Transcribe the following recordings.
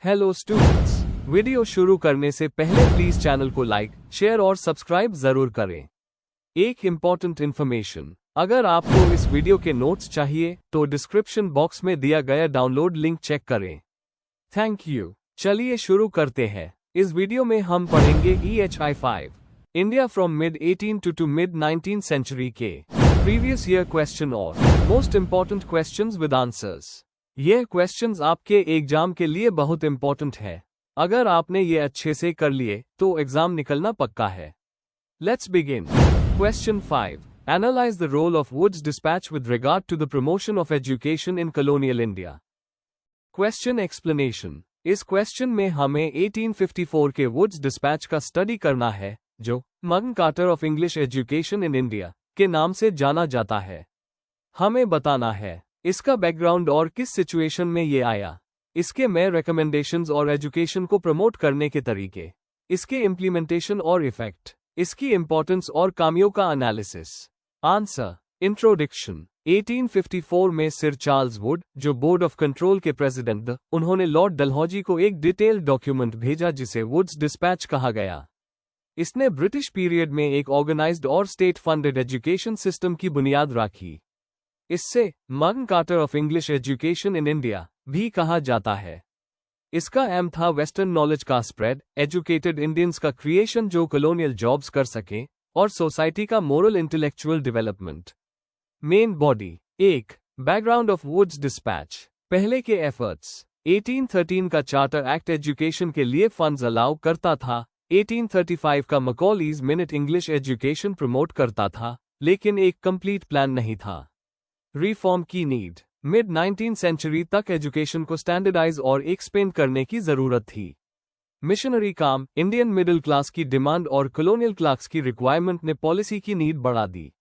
Hello students, video शुरू करने से पहले प्लीज चैनल को लाइक, शेयर और सब्सक्राइब जरूर करें। एक इम्पॉर्टेंट इन्फॉर्मेशन, अगर आपको इस वीडियो के नोट्स चाहिए तो डिस्क्रिप्शन बॉक्स में दिया गया डाउनलोड लिंक चेक करें। Thank you. चलिए शुरू करते हैं। इस वीडियो में हम पढ़ेंगे EHI 5 India from mid 18 to mid 19 century के प्रीवियस ईयर क्वेश्चन और most important questions with answers. ये क्वेश्चंस आपके एग्जाम के लिए बहुत इंपॉर्टेंट है। अगर आपने ये अच्छे से कर लिए तो एग्जाम निकलना पक्का है। Let's begin. Question 5, analyse the role of Wood's dispatch with regard to the promotion of education in colonial India. Question explanation. इस क्वेश्चन में हमें 1854 के वुड्स डिस्पैच का स्टडी करना है, जो Magna Carta of English education in India के नाम से जाना जाता है। हमें बताना है इसका बैकग्राउंड और किस सिचुएशन में ये आया, इसके में रिकमेंडेशंस और एजुकेशन को प्रमोट करने के तरीके, इसके इम्प्लीमेंटेशन और इफेक्ट, इसकी इंपॉर्टेंस और कामियों का एनालिसिस। आंसर। इंट्रोडक्शन। 1854 में सर चार्ल्स वुड, जो बोर्ड ऑफ कंट्रोल के प्रेसिडेंट थे, उन्होंने लॉर्ड डलहौजी को एक डिटेल्ड डॉक्यूमेंट भेजा जिसे वुड्स डिस्पैच कहा गया। इसने ब्रिटिश पीरियड में एक ऑर्गेनाइज्ड और स्टेट फंडेड एजुकेशन सिस्टम की बुनियाद रखी। इससे Magna Carta of English education in India भी कहा जाता है। इसका एम था वेस्टर्न नॉलेज का स्प्रेड, एजुकेटेड इंडियंस का क्रिएशन जो कॉलोनियल जॉब्स कर सकें, और सोसाइटी का moral intellectual development. Main body. 1. Background of Wood's dispatch. पहले के एफर्ट्स। 1813 का चार्टर एक्ट एजुकेशन के लिए फंड्स अलाउ करता था। 1835 का मैकॉलीज मिनट इंग्लिश एजुकेशन प्रमोट करता था, लेकिन एक कंप्लीट प्लान नहीं था। रिफॉर्म की नीड। मिड 19 सेंचुरी तक एजुकेशन को स्टैंडर्डाइज और एक्सपेंड करने की जरूरत थी। मिशनरी काम, इंडियन मिडिल क्लास की डिमांड और कॉलोनियल क्लास की रिक्वायरमेंट ने पॉलिसी की नीड बढ़ा दी।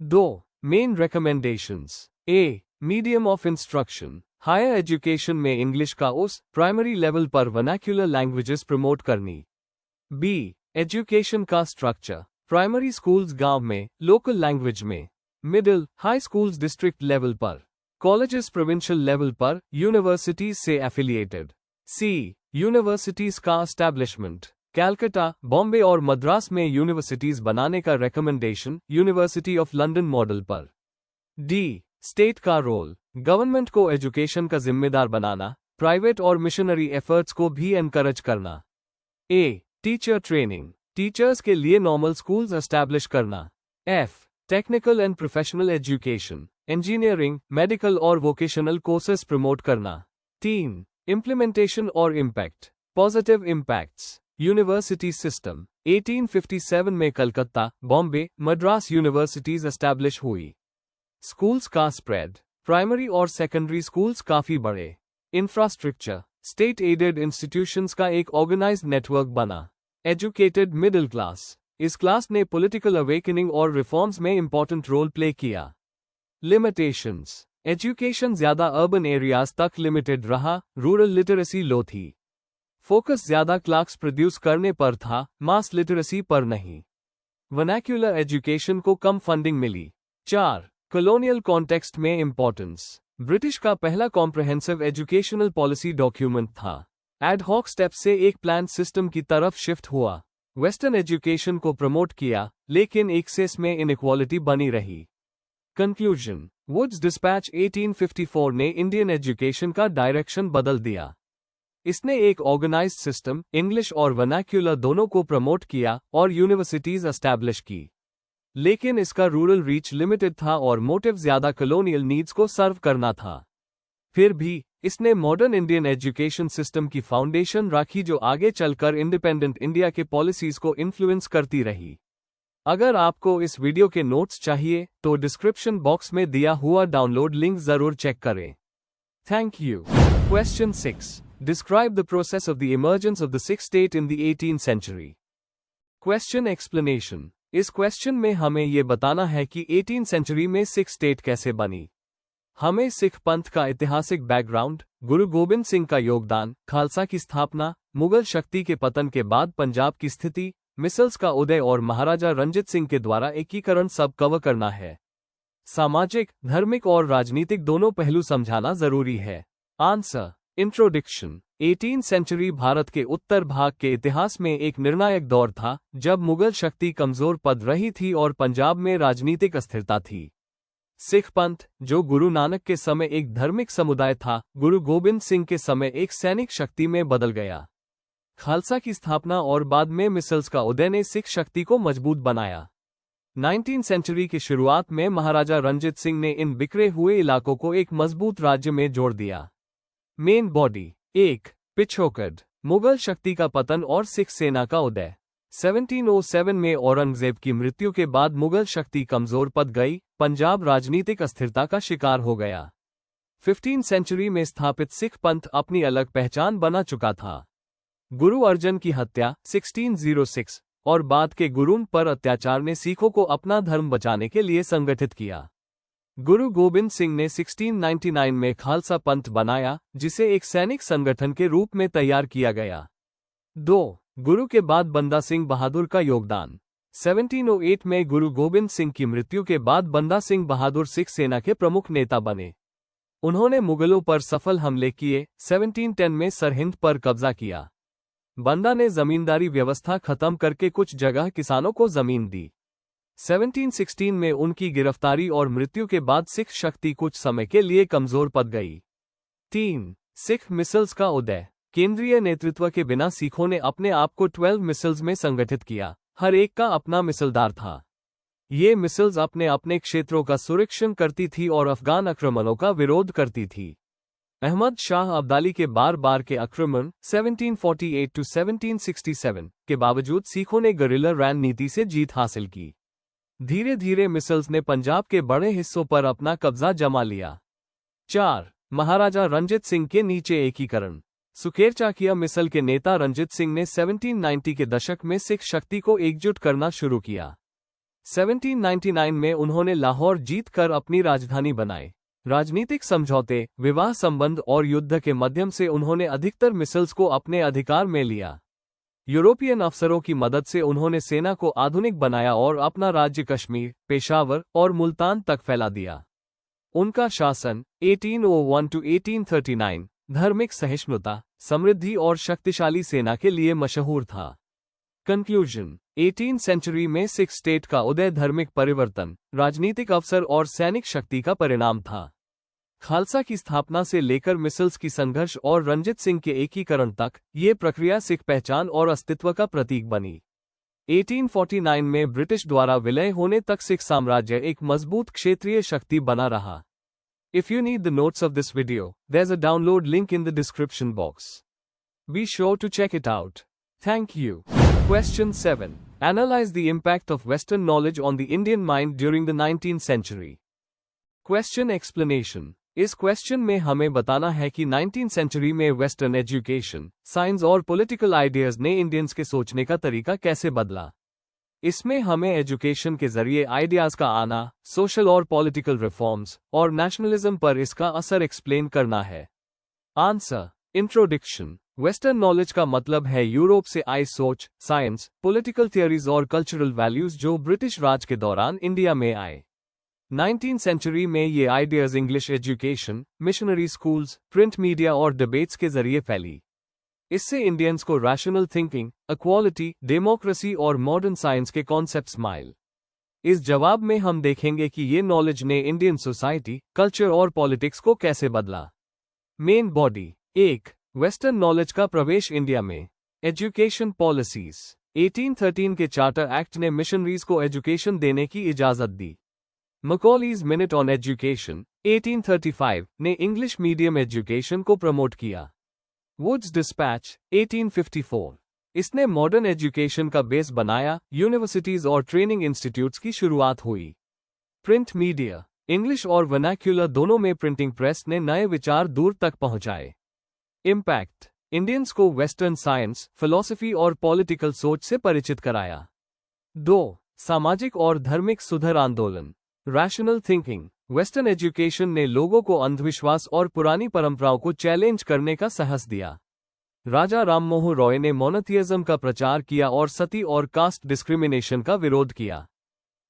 2. Main recommendations. A. Medium of instruction. Higher education में इंग्लिश का उस प्राइमरी लेवल पर वर्नाक्युलर लैंग्वेजेस प्रमोट करनी। बी. एजुकेशन का स्ट्रक्चर। प्राइमरी स्कूल्स गांव में, लोकल लैंग्वेज में। Middle, high schools district level पर। कॉलेजेस प्रोविंशियल लेवल पर, यूनिवर्सिटीज से एफिलिएटेड। सी. यूनिवर्सिटीज का एस्टैब्लिशमेंट। कैलकाटा, बॉम्बे और मद्रास में यूनिवर्सिटीज बनाने का recommendation university of London model पर। डी. स्टेट का रोल। गवर्नमेंट को एजुकेशन का जिम्मेदार बनाना, प्राइवेट और मिशनरी एफर्ट्स को भी एनकरेज करना। ए. Teacher training. टीचर्स के लिए नॉर्मल स्कूल्स एस्टैब्लिश करना। F. Technical and professional education. Engineering, medical और वोकेशनल कोर्सेस प्रमोट करना। 3. इम्प्लीमेंटेशन और impact. Positive impacts. University system. 1857 में कलकत्ता, बॉम्बे, मद्रास यूनिवर्सिटीज एस्टैब्लिश हुई। स्कूल्स का स्प्रेड। प्राइमरी और सेकेंडरी स्कूल्स काफी बढ़े। इंफ्रास्ट्रक्चर। स्टेट एडेड इंस्टीट्यूशंस का एक ऑर्गेनाइज्ड नेटवर्क बना। Educated middle class. इस क्लास ने पॉलिटिकल अवेकनिंग और रिफॉर्म्स में इंपॉर्टेंट रोल प्ले किया। लिमिटेशंस। एजुकेशन ज्यादा अर्बन एरियाज तक लिमिटेड रहा, रूरल लिटरेसी लो थी। फोकस ज्यादा क्लर्क्स प्रोड्यूस करने पर था, मास लिटरेसी पर नहीं। वर्नाक्युलर एजुकेशन को कम फंडिंग मिली। 4. कॉलोनियल कॉन्टेक्स्ट में इंपॉर्टेंस। ब्रिटिश का पहला कॉम्प्रहेंसिव एजुकेशनल पॉलिसी डॉक्यूमेंट था। एड हॉक स्टेप से एक प्लान सिस्टम की तरफ शिफ्ट हुआ। वेस्टर्न एजुकेशन को प्रमोट किया, लेकिन एक्सेस में इनइक्वालिटी बनी रही। कंक्लूजन। वुड्स डिस्पैच 1854 ने इंडियन एजुकेशन का डायरेक्शन बदल दिया। इसने एक ऑर्गेनाइज्ड सिस्टम, इंग्लिश और वर्नाक्युलर दोनों को प्रमोट किया और यूनिवर्सिटीज एस्टैब्लिश की। लेकिन इसका रूरल रीच लिमिटेड था और मोटिव ज्यादा कॉलोनियल नीड्स को सर्व करना था। फिर भी इसने मॉडर्न इंडियन एजुकेशन सिस्टम की फाउंडेशन रखी जो आगे चलकर इंडिपेंडेंट इंडिया के पॉलिसीज को इन्फ्लुएंस करती रही। अगर आपको इस वीडियो के नोट्स चाहिए तो डिस्क्रिप्शन बॉक्स में दिया हुआ डाउनलोड लिंक जरूर चेक करें। Thank you. Question 6, describe the process of the emergence of the Sikhs state in the 18th century. Question explanation. इस क्वेश्चन में हमें यह बताना है कि 18th सेंचुरी में सिक्स स्टेट कैसे बनी। हमें सिख पंथ का ऐतिहासिक बैकग्राउंड, गुरु गोबिंद सिंह का योगदान, खालसा की स्थापना, मुगल शक्ति के पतन के बाद पंजाब की स्थिति, मिसल्स का उदय और महाराजा रंजीत सिंह के द्वारा एकीकरण सब कवर करना है। सामाजिक, धार्मिक और राजनीतिक दोनों पहलू समझाना जरूरी है। आंसर। इंट्रोडक्शन। 18वीं सेंचुरी भारत के उत्तर भाग के इतिहास में एक निर्णायक दौर था, जब मुगल शक्ति कमजोर पड़ रही थी और पंजाब में राजनीतिक अस्थिरता थी। सिख पंथ, जो गुरु नानक के समय एक धार्मिक समुदाय था, गुरु गोबिंद सिंह के समय एक सैनिक शक्ति में बदल गया। खालसा की स्थापना और बाद में मिसल्स का उदय ने सिख शक्ति को मजबूत बनाया। 19वीं सेंचुरी की शुरुआत में महाराजा रणजीत सिंह ने इन बिखरे हुए इलाकों को एक मजबूत राज्य में जोड़ दिया। Main body 1. पिछोकड़, मुगल शक्ति का पतन और सिख सेना का उदय। 1707 में औरंगजेब की मृत्यु के बाद मुगल शक्ति कमजोर पड़ गई, पंजाब राजनीतिक अस्थिरता का शिकार हो गया। 15वीं सेंचुरी में स्थापित सिख पंथ अपनी अलग पहचान बना चुका था। गुरु अर्जन की हत्या 1606 और बाद के गुरुओं पर अत्याचार ने सिखों को अपना धर्म बचाने के लिए संगठित किया। गुरु गोबिंद सिंह ने 1699 में खालसा पंथ बनाया, जिसे एक सैनिक संगठन के रूप में तैयार किया गया। 2. गुरु के बाद बंदा सिंह बहादुर का योगदान। 1708 में गुरु गोबिंद सिंह की मृत्यु के बाद बंदा सिंह बहादुर सिख सेना के प्रमुख नेता बने। उन्होंने मुगलों पर सफल हमले किए, 1710 में सरहिंद पर कब्जा किया। बंदा ने जमींदारी व्यवस्था खत्म करके कुछ जगह किसानों को जमीन दी। 1716 में उनकी गिरफ्तारी और मृत्यु के बाद सिख शक्ति कुछ समय के लिए कमजोर पड़ गई। 3. सिख मिसल्स का उदय। केंद्रीय नेतृत्व के बिना सिखों ने अपने आप को 12 मिसल्स में संगठित किया, हर एक का अपना मिसलदार था। ये मिसल्स अपने अपने क्षेत्रों का सुरक्षण करती थी और अफगान आक्रमणों का विरोध करती थी। अहमद शाह अब्दाली के बार बार के आक्रमण 1748 to 1767 के बावजूद सिखों ने गरिल्ला रणनीति से जीत हासिल की। धीरे धीरे मिसल्स ने पंजाब के बड़े हिस्सों पर अपना कब्जा जमा लिया। 4. महाराजा रणजीत सिंह के नीचे एकीकरण। सुखेरचाकिया मिसल के नेता रणजीत सिंह ने 1790 के दशक में सिख शक्ति को एकजुट करना शुरू किया। 1799 में उन्होंने लाहौर जीत कर अपनी राजधानी बनाई। राजनीतिक समझौते, विवाह संबंध और युद्ध के माध्यम से उन्होंने अधिकतर मिसल्स को अपने अधिकार में लिया। यूरोपियन अफसरों की मदद से उन्होंने सेना को आधुनिक बनाया और अपना राज्य कश्मीर, पेशावर और मुल्तान तक फैला दिया। उनका शासन 1801 to 1839 धार्मिक सहिष्णुता, समृद्धि और शक्तिशाली सेना के लिए मशहूर था। कंक्लूजन। 18वीं सेंचुरी में सिख स्टेट का उदय धार्मिक परिवर्तन, राजनीतिक अवसर और सैनिक शक्ति का परिणाम था। खालसा की स्थापना से लेकर मिसल्स की संघर्ष और रणजीत सिंह के एकीकरण तक, ये प्रक्रिया सिख पहचान और अस्तित्व का प्रतीक बनी। 1849 में ब्रिटिश द्वारा विलय होने तक सिख साम्राज्य एक मजबूत क्षेत्रीय शक्ति बना रहा। If you need the notes of this video, there's a download link in the description box. Be sure to check it out. Thank you. Question 7. Analyze the impact of Western knowledge on the Indian mind during the 19th century. Question explanation. इस question में हमें बताना है कि 19th century में western education, science और political ideas ने Indians के सोचने का तरीका कैसे बदला। इसमें हमें एजुकेशन के जरिए आइडियाज का आना, सोशल और पॉलिटिकल रिफॉर्म्स और नेशनलिज्म पर इसका असर एक्सप्लेन करना है। आंसर। इंट्रोडक्शन। वेस्टर्न नॉलेज का मतलब है यूरोप से आई सोच, साइंस, पॉलिटिकल थियरीज और कल्चरल वैल्यूज जो ब्रिटिश राज के दौरान इंडिया में आए। 19th सेंचुरी में ये ideas English education, missionary schools, print media और डिबेट्स के जरिए फैली। इससे इंडियंस को रैशनल थिंकिंग, इक्वालिटी, डेमोक्रेसी और मॉडर्न साइंस के कॉन्सेप्ट्स मिले। इस जवाब में हम देखेंगे कि ये नॉलेज ने इंडियन सोसाइटी, कल्चर और पॉलिटिक्स को कैसे बदला। Main body. 1. वेस्टर्न नॉलेज का प्रवेश इंडिया में। Education policies. 1813 के चार्टर एक्ट ने मिशनरीज को एजुकेशन देने की इजाजत दी। मैकॉलीज मिनट ऑन एजुकेशन 1835 ने इंग्लिश मीडियम एजुकेशन को प्रमोट किया। वुड्स डिस्पैच 1854, इसने मॉडर्न एजुकेशन का बेस बनाया। यूनिवर्सिटीज और ट्रेनिंग इंस्टीट्यूट्स की शुरुआत हुई। प्रिंट मीडिया, इंग्लिश और वर्नाक्युलर दोनों में प्रिंटिंग प्रेस ने नए विचार दूर तक पहुंचाए। इम्पैक्ट, इंडियंस को वेस्टर्न साइंस, फिलॉसफी और पॉलिटिकल सोच से परिचित कराया। 2. सामाजिक और धार्मिक सुधार आंदोलन। रैशनल थिंकिंग, वेस्टर्न एजुकेशन ने लोगों को अंधविश्वास और पुरानी परंपराओं को चैलेंज करने का साहस दिया। राजा राममोहन रॉय ने मोनोथियज्म का प्रचार किया और सती और कास्ट डिस्क्रिमिनेशन का विरोध किया।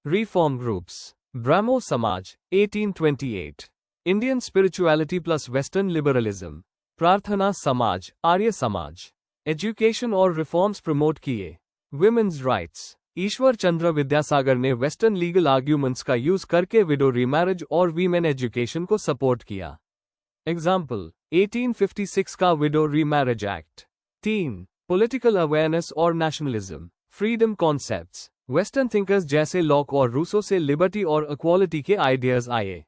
Reform groups. Brahmo Samaj 1828, Indian spirituality plus western liberalism. Prarthana Samaj, Arya Samaj. Education और रिफॉर्म्स प्रमोट किए। Women's rights. ईश्वर चंद्र विद्यासागर ने वेस्टर्न लीगल आर्ग्यूमेंट्स का यूज करके विडो रीमैरिज और वीमेन एजुकेशन को सपोर्ट किया। एग्जाम्पल 1856 का widow remarriage act. 3. Political awareness और nationalism. Freedom concepts. Western thinkers जैसे लॉक और रूसो से लिबर्टी और इक्वालिटी के आइडियाज आए।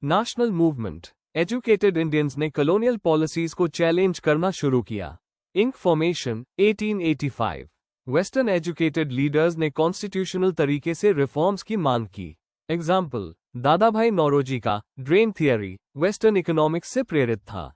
National movement. एजुकेटेड इंडियंस ने कॉलोनियल पॉलिसीज को चैलेंज करना शुरू किया। INC formation 1885। Western educated leaders ने कॉन्स्टिट्यूशनल तरीके से रिफॉर्म्स की मांग की। एग्जाम्पल दादाभाई नौरोजी का ड्रेन थियरी वेस्टर्न इकोनॉमिक्स से प्रेरित था।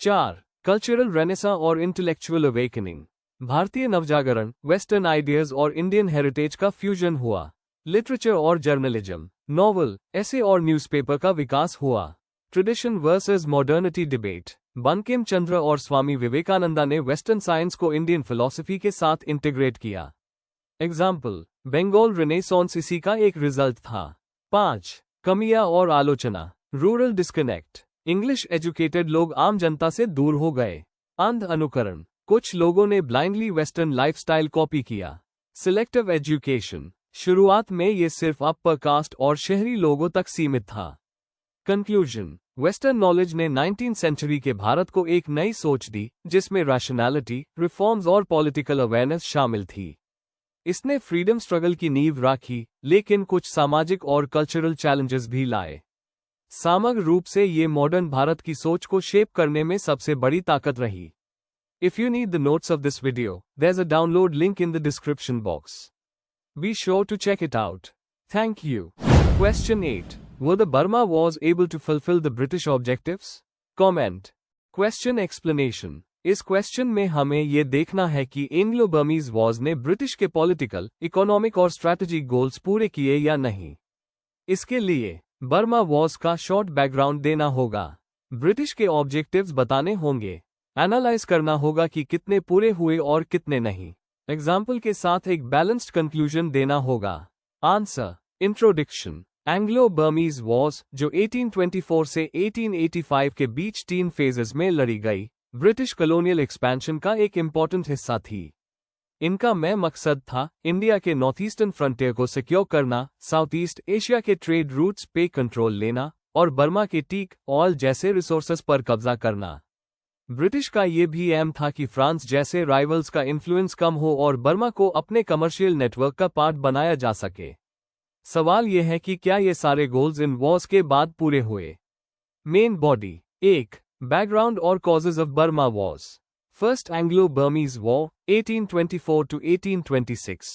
4. कल्चरल रेनेसा और इंटेलेक्चुअल अवेकनिंग। भारतीय नवजागरण, वेस्टर्न आइडियाज और इंडियन हेरिटेज का फ्यूजन हुआ। लिटरेचर और जर्नलिज्म, नॉवल, ऐसे और न्यूज़पेपर का विकास हुआ। Tradition versus modernity debate. Bankim Chandra और स्वामी विवेकानंदा ने वेस्टर्न साइंस को इंडियन फिलॉसफी के साथ इंटीग्रेट किया। एग्जाम्पल बंगाल रेनेसांस इसी का एक रिजल्ट था। 5. कमियां और आलोचना। Rural disconnect. इंग्लिश एजुकेटेड लोग आम जनता से दूर हो गए। अंध अनुकरण। कुछ लोगों ने ब्लाइंडली वेस्टर्न लाइफस्टाइल कॉपी किया। Selective education. शुरुआत में ये सिर्फ अपर कास्ट और शहरी लोगों तक सीमित था। कंक्लूजन। वेस्टर्न नॉलेज ने 19th सेंचुरी के भारत को एक नई सोच दी, जिसमें रैशनैलिटी, रिफॉर्म्स और पॉलिटिकल अवेयरनेस शामिल थी। इसने फ्रीडम स्ट्रगल की नींव राखी, लेकिन कुछ सामाजिक और कल्चरल चैलेंजेस भी लाए। समग्र रूप से ये मॉडर्न भारत की सोच को शेप करने में सबसे बड़ी ताकत रही। If you need the notes of this video, there's a download link in the description box. Be sure to check it out. Thank you. Question 8. Were the Burma Wars able to fulfill the British objectives? Comment. Question explanation. इस question में हमें ये देखना है कि Anglo Burmese Wars ने British के political, economic और स्ट्रैटेजिक गोल्स पूरे किए या नहीं। इसके लिए बर्मा वॉर्स का शॉर्ट बैकग्राउंड देना होगा। ब्रिटिश के ऑब्जेक्टिव्स बताने होंगे। एनालाइज करना होगा कि कितने पूरे हुए और कितने नहीं। एग्जाम्पल के साथ एक बैलेंस्ड कंक्लूजन देना होगा। Answer. Introduction. Anglo Burmese Wars, जो 1824 से 1885 के बीच 3 फेजेस में लड़ी गई, ब्रिटिश कॉलोनियल एक्सपेंशन का एक इम्पॉर्टेंट हिस्सा थी। इनका मेन मकसद था इंडिया के नॉर्थ ईस्टर्न फ्रंटियर को सिक्योर करना, साउथ ईस्ट एशिया के ट्रेड रूट्स पे कंट्रोल लेना और बर्मा के टीक, ऑयल जैसे रिसोर्सेज पर कब्जा करना। ब्रिटिश का ये भी एम था कि फ्रांस जैसे राइवल्स का इन्फ्लुएंस कम हो और बर्मा को अपने कमर्शियल नेटवर्क का पार्ट बनाया जा सके। सवाल यह है कि क्या ये सारे गोल्स इन वॉर्स के बाद पूरे हुए। Main body. 1. बैकग्राउंड और causes of Burma wars. First Anglo Burmese war 1824 to 1826।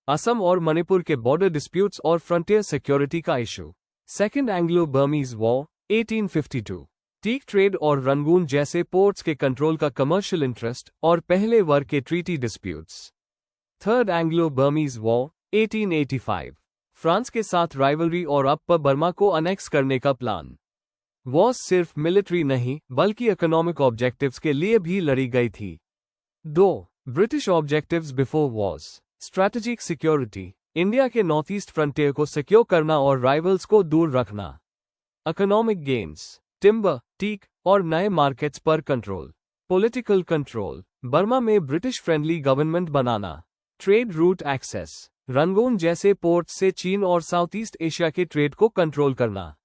Assam और मणिपुर के बॉर्डर डिस्प्यूट्स और फ्रंटियर सिक्योरिटी का issue. Second Anglo Burmese war 1852। Teak trade और रंगून जैसे पोर्ट्स के कंट्रोल का कमर्शियल इंटरेस्ट और पहले वर्ग के treaty disputes. Third Anglo Burmese war 1885। France के साथ राइवलरी और अपर बर्मा को अनेक्स करने का प्लान। वॉर सिर्फ मिलिट्री नहीं बल्कि इकोनॉमिक ऑब्जेक्टिव्स के लिए भी लड़ी गई थी। 2. British objectives before Wars. Strategic security. India के नॉर्थ ईस्ट फ्रंटियर को सिक्योर करना और राइवल्स को दूर रखना। Economic gains. टिम्बर, टीक और नए मार्केट्स पर कंट्रोल। Political control. बर्मा में ब्रिटिश फ्रेंडली गवर्नमेंट बनाना। Trade route access. रंगून जैसे पोर्ट से चीन और साउथ ईस्ट एशिया के ट्रेड को कंट्रोल करना।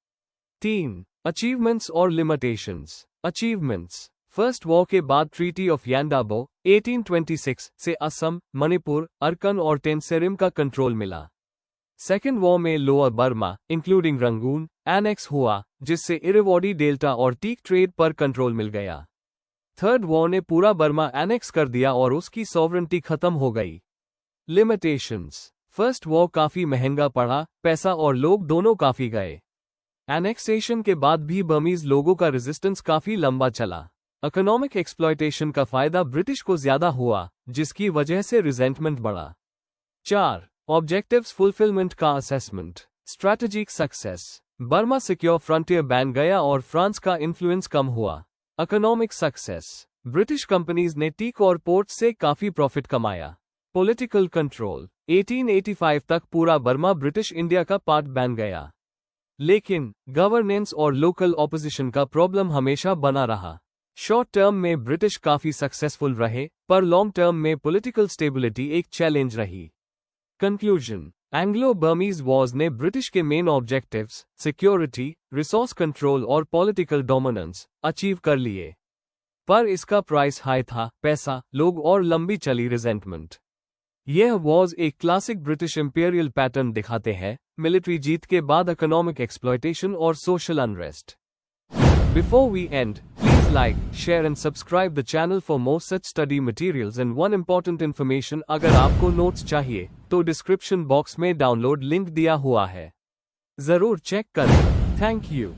3. अचीवमेंट्स और लिमिटेशंस। अचीवमेंट्स। फर्स्ट वॉर के बाद ट्रीटी ऑफ यांडाबो 1826 से असम, मणिपुर, अरकन और टेंसेरिम का कंट्रोल मिला। सेकेंड वॉर में lower Burma including Rangoon annex हुआ, जिससे इरेवॉडी डेल्टा और टीक ट्रेड पर कंट्रोल मिल गया। थर्ड वॉर ने पूरा बर्मा एनेक्स कर दिया और उसकी सॉवरेंटी खत्म हो गई। लिमिटेशंस। फर्स्ट वॉर काफी महंगा पड़ा, पैसा और लोग दोनों काफी गए। एनेक्सेशन के बाद भी बर्मीज लोगों का रेजिस्टेंस काफी लंबा चला। इकोनॉमिक एक्सप्लॉयटेशन का फायदा ब्रिटिश को ज्यादा हुआ, जिसकी वजह से रिजेंटमेंट बढ़ा। 4. ऑब्जेक्टिव्स फुलफिलमेंट का assessment. Strategic success. Burma secure frontier ban गया और फ्रांस का इन्फ्लुएंस कम हुआ। Economic success. ब्रिटिश कंपनीज ने टीक और पोर्ट से काफी प्रॉफिट कमाया। Political control. 1885 तक पूरा बर्मा ब्रिटिश इंडिया का पार्ट बन गया। लेकिन गवर्नेंस और लोकल ऑपोजिशन का प्रॉब्लम हमेशा बना रहा। शॉर्ट टर्म में ब्रिटिश काफी सक्सेसफुल रहे, पर लॉन्ग टर्म में पॉलिटिकल स्टेबिलिटी एक चैलेंज रही। कंक्लूजन, एंग्लो बर्मीज वॉर्स ने ब्रिटिश के main objectives, security, resource control और पॉलिटिकल डोमिनेंस अचीव कर लिए। पर इसका प्राइस हाई था, पैसा, लोग और लंबी चली रिजेंटमेंट। यह वॉर्स एक क्लासिक ब्रिटिश इंपीरियल पैटर्न दिखाते हैं, मिलिट्री जीत के बाद इकोनॉमिक एक्सप्लॉयटेशन और social unrest. Before we end, please like, share and subscribe the channel for more such study materials and one important information अगर आपको नोट्स चाहिए, तो डिस्क्रिप्शन बॉक्स में डाउनलोड लिंक दिया हुआ है। जरूर चेक करें। Thank you.